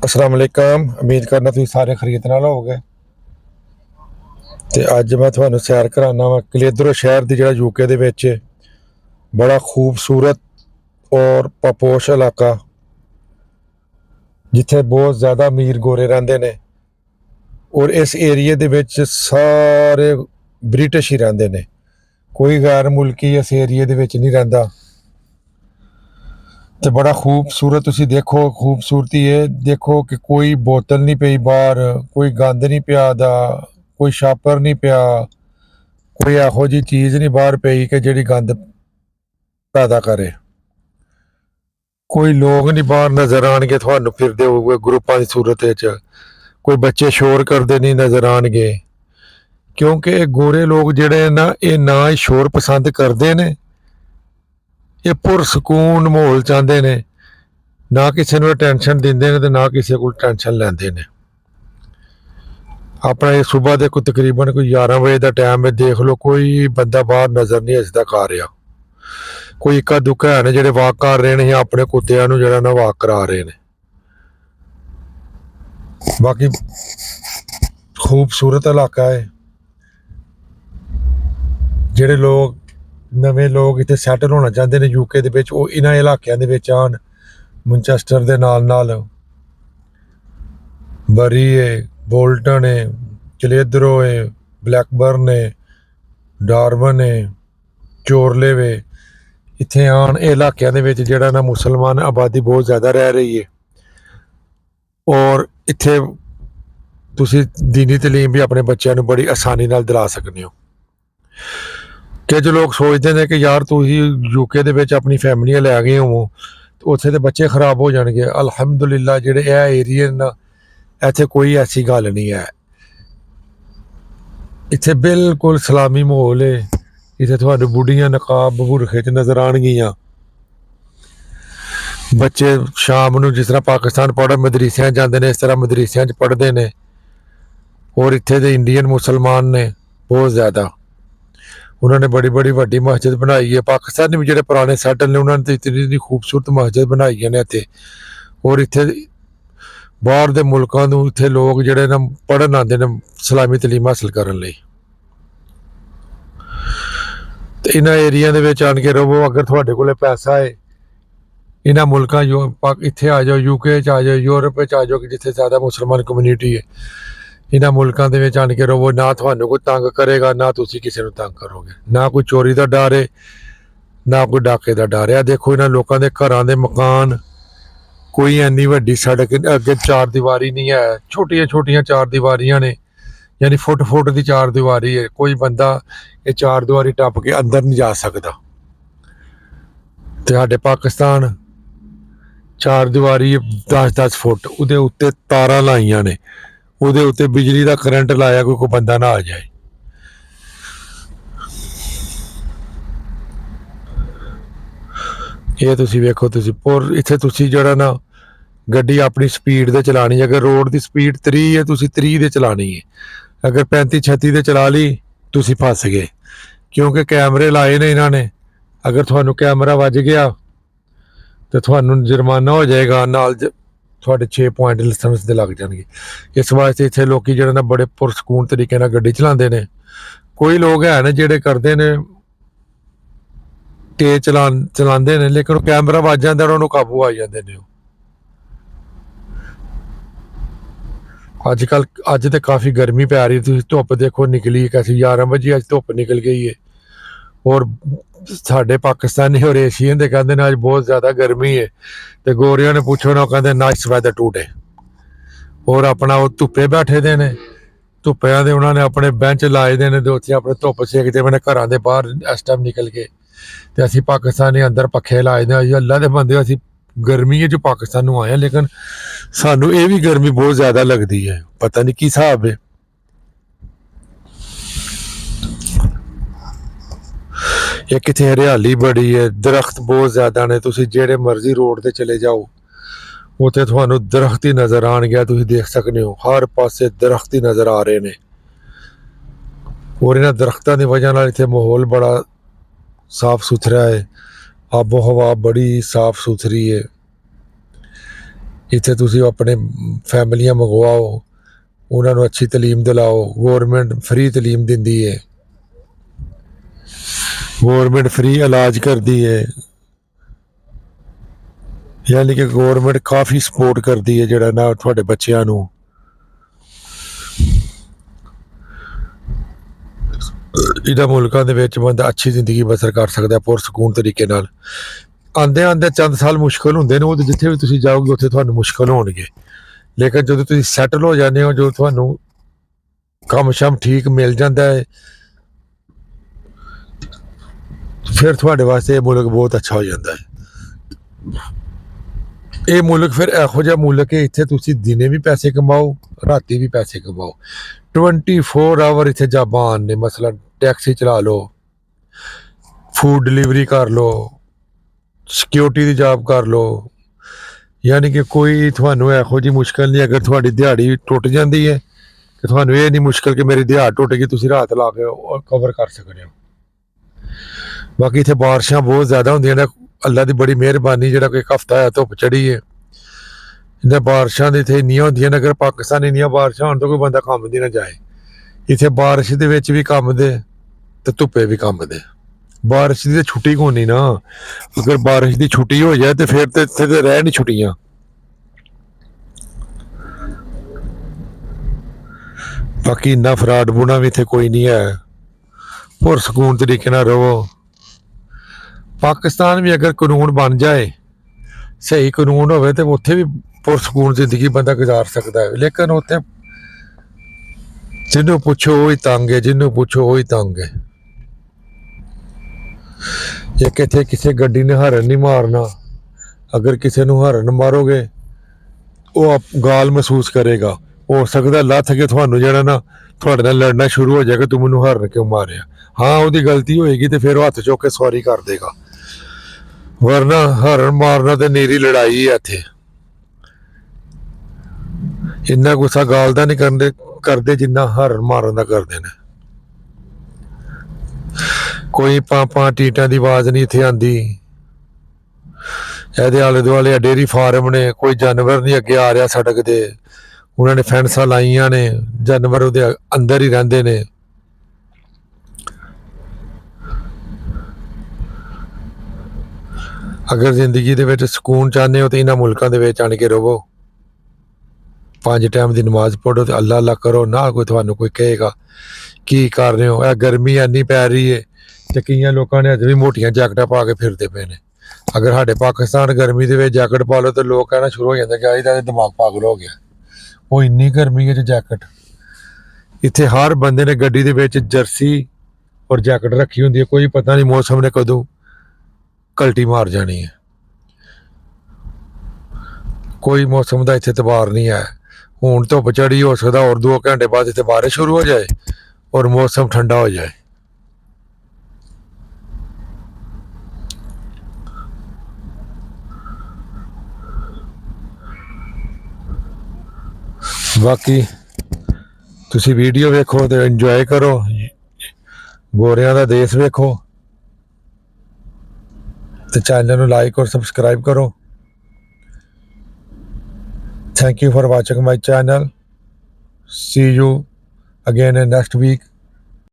अस्सलाम वालेकुम। उम्मीद करना तुसीं सारे खरीदण नाल होवोगे। ते अज्ज मैं तुहानूं सैर कराना वा कलेदरो शहर दी, जेह्ड़ा यूके दे विच बड़ा खूबसूरत और पापोश इलाका, जिथे बहुत ज़्यादा अमीर गोरे रहिंदे ने और इस एरिए दे विच सारे ब्रिटिश ही रहिंदे ने। कोई गैर मुल्की इस एरिए दे विच नहीं रहिंदा। ते बड़ा खूबसूरत तुसीं देखो, खूबसूरती ये देखो कि कोई बोतल नहीं पई बाहर, कोई गंद नहीं पिया दा, कोई छापर नहीं पिया, कोई एहो जी चीज़ नहीं बाहर पई कि जेह्ड़ी गंद पैदा करे। कोई लोग नहीं बाहर नज़र आउणगे तुहानूं फिरदे होए ग्रुपां दी सूरत विच। कोई बच्चे शोर करदे नहीं नज़र आउणगे, क्योंकि गोरे लोग जेह्ड़े ना ये ना ही शोर पसंद करदे ने, ये पुरसकून माहौल चाहते ने, ना किसी नूं टेंशन दिंदे ने ते ना किसी कोल टेंशन लैंदे ने। अपना ये सुबह दे तकरीबन कोई 11 बजे का टाइम है, देख लो कोई बंदा बाहर नज़र नहीं इसदा कर रहा। कोई इक्का दुक्का है ने जेह्ड़े वाक कर रहे हैं, अपने कुत्तियां नूं जेह्ड़ा ना वाक करा रहे हैं। बाकी खूबसूरत इलाका है। जेह्ड़े लोग नवे लोग इत्थे सैटल होना चाहते हैं यूके दे विच, ओह इन्हां इलाकिਆਂ ਦੇ ਵਿੱਚ आन। मैनचेस्टर ਦੇ ਨਾਲ बरी है, बोल्टन है, कलेदरो है, ब्लैकबर्न है, डार्वन है, चोरले वे, इत्थे आन इलाकिਆਂ ਦੇ ਵਿੱਚ ਜਿਹੜਾ ना मुसलमान आबादी बहुत ज़्यादा रह रही है और इत्थे तुसीं दीनी तलीम भी अपने बच्चों ਨੂੰ बड़ी आसानी नाल दिला सकते हो। कुछ लोग सोचते हैं कि यार तुसीं यूके दे विच अपनी फैमिली लै गए हो, उत्थे दे बच्चे खराब हो जाएंगे। अलहमदुलिल्लाह जेह्ड़े यह एरिए ना, इत्थे कोई ऐसी गल नहीं है। इत्थे बिल्कुल सलामी माहौल है। इत्थे तुहानूं बुढ़ियां नकाब बुरखे च नज़र आउणगियां। बच्चे शाम नूं जिस तरह पाकिस्तान पढ़न मदरसियां जांदे ने, इस तरह मदरसियां च पढ़दे ने। और इत्थे दे इंडियन मुसलमान ने बहुत ज़्यादा, उन्होंने बड़ी बड़ी वड्डी मस्जिद बनाई है। पाकिस्तान भी जो पुराने सैटल ने, उन्होंने तो इतनी खूबसूरत मस्जिद बनाई है इत्थे। और इत्थे बाहर दे मुल्कां नूं इत्थे लोग जिहड़े ना पढ़न आंदे ने सलामी तलीम हासिल करन लई। ते इन्हां एरिया दे विच आण के रवो। अगर तुहाडे कोल पैसा है, इन्हां मुल्कां इत्थे आ जाओ, यूके च आ जाओ, यूरोप च आ जाओ कि जिथे ज़्यादा मुसलमान कम्यूनिटी है। इन्हां मुल्कां दे विच आण के रवो, ना तुहानूं कोई तंग करेगा, ना तुसीं किसी नूं तंग करोगे। ना कोई चोरी दा डर है, ना कोई डाके दा डर है। देखो इन्हां लोकां दे घरां दे मकान, कोई इन्नी वड्डी सड़क अगे चार दीवारी नहीं है, छोटियां छोटियां चार दीवारियां ने, यानी फुट फुट की चार दीवारी है। कोई बंदा ये चार दीवारी टप के अंदर नहीं जा सकता। ते साडे पाकिस्तान चार दीवारी 10-10 फुट, उहदे उत्ते तारां लाइयां ने, उहदे उत्ते बिजली का करंट लाया कोई बंदा ना आ जाए। ये तुसीं वेखो, तुसीं और इत्थे तुसीं जेहड़ा ना गड्डी अपनी स्पीड दे चलानी है। अगर रोड की स्पीड 30 है, तुसीं 30 दे चलानी है। अगर 35-36 दे चला ली, तुसीं फस गए, क्योंकि कैमरे लाए ने इन्होंने। अगर तुहानूं कैमरा वज गया तो तुहानूं जुर्माना हो जाएगा, नाल तुहाडे 6 पॉइंट लाइसेंस दे लग जाएंगे। इस वास्ते इत्थे लोकी जेहड़े ना बड़े पुरसकून तरीके नाल गड्डी चलाते हैं। कोई लोग है ने जेहड़े करते ने तेज चलाते हैं, लेकिन कैमरा वज जाता उन्होंने काबू आ जाते हैं। अजकल अज तो काफ़ी गर्मी पै रही, तुसीं धुप्प देखो निकली कैसी, 11 बजे अज धुप्प निकल गई है। और साढ़े पाकिस्तानी और एशियन तो कहते हैं अज बहुत ज़्यादा गर्मी है, तो गोरिया ने पूछो ना, कहते नाइस वैदर टूडे। और अपना वो धुप्पे बैठे दे ने, धुप्पियां दे उन्होंने अपने बेंच लाए दे ने, उत्थे अपने धुप्प सेकते मैंने घरां दे बाहर इस टाइम निकल के। तो असीं पाकिस्तानी अंदर पक्खे लाए दे, अल्लाह दे बंदे असीं गर्मी है जो पाकिस्तान आए हैं, लेकिन सानू ये भी गर्मी बहुत ज़्यादा लगती है। पता नहीं की हिसाब है। एक इत्थे हरियाली बड़ी है, दरख्त बहुत ज़्यादा ने। तुसीं जेहड़े मर्जी रोड ते चले जाओ, उत्थे तुहानूं दरख्त ही नज़र आउणगे। तुसीं देख सकते हो हर पासे दरख्त ही नज़र आ रहे हैं। और इन्हां दरख्तां दी वजह नाल इत्थे माहौल बड़ा साफ सुथरा है, आबो हवा बड़ी साफ सुथरी है। ਇੱਥੇ ਤੁਸੀਂ ਆਪਣੇ ਫੈਮਲੀਆਂ ਮੰਗਵਾਓ, ਉਹਨਾਂ ਨੂੰ ਅੱਛੀ ਤਾਲੀਮ ਦਿਲਾਓ। ਗੌਰਮੈਂਟ ਫ੍ਰੀ ਤਾਲੀਮ ਦਿੰਦੀ ਹੈ, ਗੌਰਮੈਂਟ ਫ੍ਰੀ ਇਲਾਜ ਕਰਦੀ ਹੈ, ਯਾਨੀ ਕਿ ਗੌਰਮੈਂਟ ਕਾਫੀ ਸਪੋਰਟ ਕਰਦੀ ਹੈ ਜਿਹੜਾ ਨਾ ਤੁਹਾਡੇ ਬੱਚਿਆਂ ਨੂੰ। ਇਹਨਾਂ ਮੁਲਕਾਂ ਦੇ ਵਿੱਚ ਬੰਦਾ ਅੱਛੀ ਜ਼ਿੰਦਗੀ ਬਸਰ ਕਰ ਸਕਦਾ ਪੁਰਸਕੂਨ ਤਰੀਕੇ ਨਾਲ। ਆਉਂਦੇ ਆਉਂਦੇ ਚੰਦ ਸਾਲ ਮੁਸ਼ਕਲ ਹੁੰਦੇ ਨੇ, ਉਹ ਜਿੱਥੇ ਵੀ ਤੁਸੀਂ ਜਾਓਗੇ ਉੱਥੇ ਤੁਹਾਨੂੰ ਮੁਸ਼ਕਲ ਹੋਣਗੇ, ਲੇਕਿਨ ਜਦੋਂ ਤੁਸੀਂ ਸੈਟਲ ਹੋ ਜਾਂਦੇ ਹੋ, ਜੋ ਤੁਹਾਨੂੰ ਕੰਮ ਸ਼ਮ ਠੀਕ ਮਿਲ ਜਾਂਦਾ ਹੈ, ਫਿਰ ਤੁਹਾਡੇ ਵਾਸਤੇ ਇਹ ਮੁਲਕ ਬਹੁਤ ਅੱਛਾ ਹੋ ਜਾਂਦਾ ਹੈ। ਇਹ ਮੁਲਕ ਫਿਰ ਇਹੋ ਜਿਹਾ ਮੁਲਕ ਹੈ, ਇੱਥੇ ਤੁਸੀਂ ਦਿਨੇ ਵੀ ਪੈਸੇ ਕਮਾਓ, ਰਾਤੀ ਵੀ ਪੈਸੇ ਕਮਾਓ। 24 ਆਵਰ ਇੱਥੇ ਜਾਬਾਂ ਆਉਣ ਨੇ। ਮਸਲਨ ਟੈਕਸੀ ਚਲਾ ਲਓ, ਫੂਡ ਡਿਲੀਵਰੀ ਕਰ ਲਓ, ਸਿਕਿਉਰਿਟੀ ਦੀ ਜੌਬ ਕਰ ਲਓ, ਯਾਨੀ ਕਿ ਕੋਈ ਤੁਹਾਨੂੰ ਇਹੋ ਜਿਹੀ ਮੁਸ਼ਕਲ ਨਹੀਂ। ਅਗਰ ਤੁਹਾਡੀ ਦਿਹਾੜੀ ਟੁੱਟ ਜਾਂਦੀ ਹੈ ਤੇ ਤੁਹਾਨੂੰ ਇਹ ਨਹੀਂ ਮੁਸ਼ਕਲ ਕਿ ਮੇਰੀ ਦਿਹਾੜ ਟੁੱਟ ਗਈ, ਤੁਸੀਂ ਰਾਤ ਲਾ ਕੇ ਕਵਰ ਕਰ ਸਕਦੇ ਹੋ। ਬਾਕੀ ਇੱਥੇ ਬਾਰਿਸ਼ਾਂ ਬਹੁਤ ਜ਼ਿਆਦਾ ਹੁੰਦੀਆਂ ਨੇ, ਅੱਲਾ ਦੀ ਬੜੀ ਮਿਹਰਬਾਨੀ, ਜਿਹੜਾ ਕੋਈ ਹਫਤਾ ਹੈ ਧੁੱਪ ਚੜੀ ਹੈ। ਇਹਨਾਂ ਬਾਰਿਸ਼ਾਂ ਦੇ ਇੱਥੇ ਇੰਨੀਆਂ ਹੁੰਦੀਆਂ ਨੇ, ਅਗਰ ਪਾਕਿਸਤਾਨ ਇੰਨੀਆਂ ਬਾਰਿਸ਼ਾਂ ਹੋਣ ਤਾਂ ਕੋਈ ਬੰਦਾ ਕੰਮ ਦੀ ਨਾ ਜਾਏ। ਇੱਥੇ ਬਾਰਿਸ਼ ਦੇ ਵਿੱਚ ਵੀ ਕੰਮ ਦੇ ਤੇ ਧੁੱਪੇ ਵੀ ਕੰਮ ਦੇ। ਬਾਰਿਸ਼ ਦੀ ਤਾਂ ਛੁੱਟੀ ਹੋਣੀ ਨਾ, ਅਗਰ ਬਾਰਿਸ਼ ਦੀ ਛੁੱਟੀ ਹੋ ਜਾਏ ਤੇ ਫਿਰ ਤੇ ਇੱਥੇ ਤੇ ਰਹਿ ਨਹੀਂ ਛੁੱਟੀਆਂ। ਬਾਕੀ ਇੰਨਾ ਫਰਾਡ ਬੁਣਾ ਵੀ ਇੱਥੇ ਕੋਈ ਨਹੀਂ ਹੈ, ਪੁਰਸਕੂਨ ਤਰੀਕੇ ਨਾਲ ਰਹੋ। ਪਾਕਿਸਤਾਨ ਵੀ ਅਗਰ ਕਾਨੂੰਨ ਬਣ ਜਾਏ, ਸਹੀ ਕਾਨੂੰਨ ਹੋਵੇ, ਤੇ ਉੱਥੇ ਵੀ ਪੁਰਸਕੂਨ ਜ਼ਿੰਦਗੀ ਬੰਦਾ ਗੁਜ਼ਾਰ ਸਕਦਾ ਹੈ, ਲੇਕਿਨ ਉੱਥੇ ਜਿਹਨੂੰ ਪੁੱਛੋ ਉਹੀ ਤੰਗ ਹੈ, ਜਿਹਨੂੰ ਪੁੱਛੋ ਉਹੀ ਤੰਗ ਹੈ। ਇੱਕ ਇੱਥੇ ਕਿਸੇ ਗੱਡੀ ਨੇ ਹਾਰਨ ਨਹੀਂ ਮਾਰਨਾ, ਅਗਰ ਕਿਸੇ ਨੂੰ ਹਾਰਨ ਮਾਰੋਗੇ ਉਹ ਗਾਲ ਮਹਿਸੂਸ ਕਰੇਗਾ। ਹੋ ਸਕਦਾ ਲੱਥ ਕੇ ਤੁਹਾਨੂੰ ਜਿਹੜਾ ਨਾ ਤੁਹਾਡੇ ਨਾਲ ਲੜਨਾ ਸ਼ੁਰੂ ਹੋ ਜਾਏਗਾ, ਤੂੰ ਮੈਨੂੰ ਹਾਰਨ ਕਿਉਂ ਮਾਰਿਆ। ਹਾਂ, ਉਹਦੀ ਗਲਤੀ ਹੋਏਗੀ ਤੇ ਫਿਰ ਉਹ ਹੱਥ ਚੁੱਕ ਕੇ ਸੌਰੀ ਕਰ ਦੇਗਾ, ਵਰਨਾ ਹਾਰਨ ਮਾਰਨਾ ਤੇ ਨੀਰੀ ਲੜਾਈ ਹੈ। ਇੱਥੇ ਇੰਨਾ ਗੁੱਸਾ ਗਾਲ ਦਾ ਨਹੀਂ ਕਰਦੇ ਜਿੰਨਾ ਹਾਰਨ ਮਾਰਨ ਦਾ ਕਰਦੇ ਨੇ। ਕੋਈ ਪਾਪਾ ਟੀਟਾਂ ਦੀ ਆਵਾਜ਼ ਨਹੀਂ ਇੱਥੇ ਆਉਂਦੀ। ਇਹਦੇ ਆਲੇ ਦੁਆਲੇ ਡੇਅਰੀ ਫਾਰਮ ਨੇ, ਕੋਈ ਜਾਨਵਰ ਨਹੀਂ ਅੱਗੇ ਆ ਰਿਹਾ ਸੜਕ ਦੇ, ਉਹਨਾਂ ਨੇ ਫੈਂਸਾਂ ਲਾਈਆਂ ਨੇ, ਜਾਨਵਰ ਉਹਦੇ ਅੰਦਰ ਹੀ ਰਹਿੰਦੇ ਨੇ। ਅਗਰ ਜ਼ਿੰਦਗੀ ਦੇ ਵਿੱਚ ਸਕੂਨ ਚਾਹੁੰਦੇ ਹੋ ਤਾਂ ਇਹਨਾਂ ਮੁਲਕਾਂ ਦੇ ਵਿੱਚ ਆਣ ਕੇ ਰਹੋ। 5 ਟਾਈਮ ਦੀ ਨਮਾਜ਼ ਪੜ੍ਹੋ ਤੇ ਅੱਲਾ ਅੱਲਾ ਕਰੋ, ਨਾ ਕੋਈ ਤੁਹਾਨੂੰ ਕੋਈ ਕਹੇਗਾ ਕੀ ਕਰ ਰਹੇ ਹੋ। ਇਹ ਗਰਮੀ ਇੰਨੀ ਪੈ ਰਹੀ ਹੈ ਤੇ ਕਈਆਂ ਲੋਕਾਂ ਨੇ ਅਜੇ ਵੀ ਮੋਟੀਆਂ ਜੈਕਟਾਂ ਪਾ ਕੇ ਫਿਰਦੇ ਪਏ ਨੇ। ਅਗਰ ਸਾਡੇ ਪਾਕਿਸਤਾਨ ਗਰਮੀ ਦੇ ਵਿੱਚ ਜੈਕਟ ਪਾ ਲਓ ਤਾਂ ਲੋਕ ਕਹਿਣਾ ਸ਼ੁਰੂ ਹੋ ਜਾਂਦਾ ਕਿ ਇਹਦਾ ਦਿਮਾਗ ਪਾਗਲ ਹੋ ਗਿਆ, ਉਹ ਇੰਨੀ ਗਰਮੀ ਹੈ ਜੈਕਟ। ਇੱਥੇ ਹਰ ਬੰਦੇ ਨੇ ਗੱਡੀ ਦੇ ਵਿੱਚ ਜਰਸੀ ਔਰ ਜੈਕਟ ਰੱਖੀ ਹੁੰਦੀ ਹੈ, ਕੋਈ ਪਤਾ ਨਹੀਂ ਮੌਸਮ ਨੇ ਕਦੋਂ ਕਲਟੀ ਮਾਰ ਜਾਣੀ ਹੈ। ਕੋਈ ਮੌਸਮ ਦਾ ਇੱਥੇ ਇਤਬਾਰ ਨਹੀਂ ਹੈ। ਹੁਣ ਧੁੱਪ ਚੜੀ, ਹੋ ਸਕਦਾ ਔਰ 2 ਘੰਟੇ ਬਾਅਦ ਇੱਥੇ ਬਾਰਿਸ਼ ਸ਼ੁਰੂ ਹੋ ਜਾਏ ਔਰ ਮੌਸਮ ਠੰਡਾ ਹੋ ਜਾਏ। ਬਾਕੀ ਤੁਸੀਂ ਵੀਡੀਓ ਵੇਖੋ ਤੇ ਇੰਜੋਏ ਕਰੋ, ਗੋਰਿਆਂ ਦਾ ਦੇਸ਼ ਵੇਖੋ ਤੇ ਚੈਨਲ ਨੂੰ ਲਾਈਕ ਔਰ ਸਬਸਕ੍ਰਾਈਬ ਕਰੋ। Thank you for watching my channel. See you again in next week.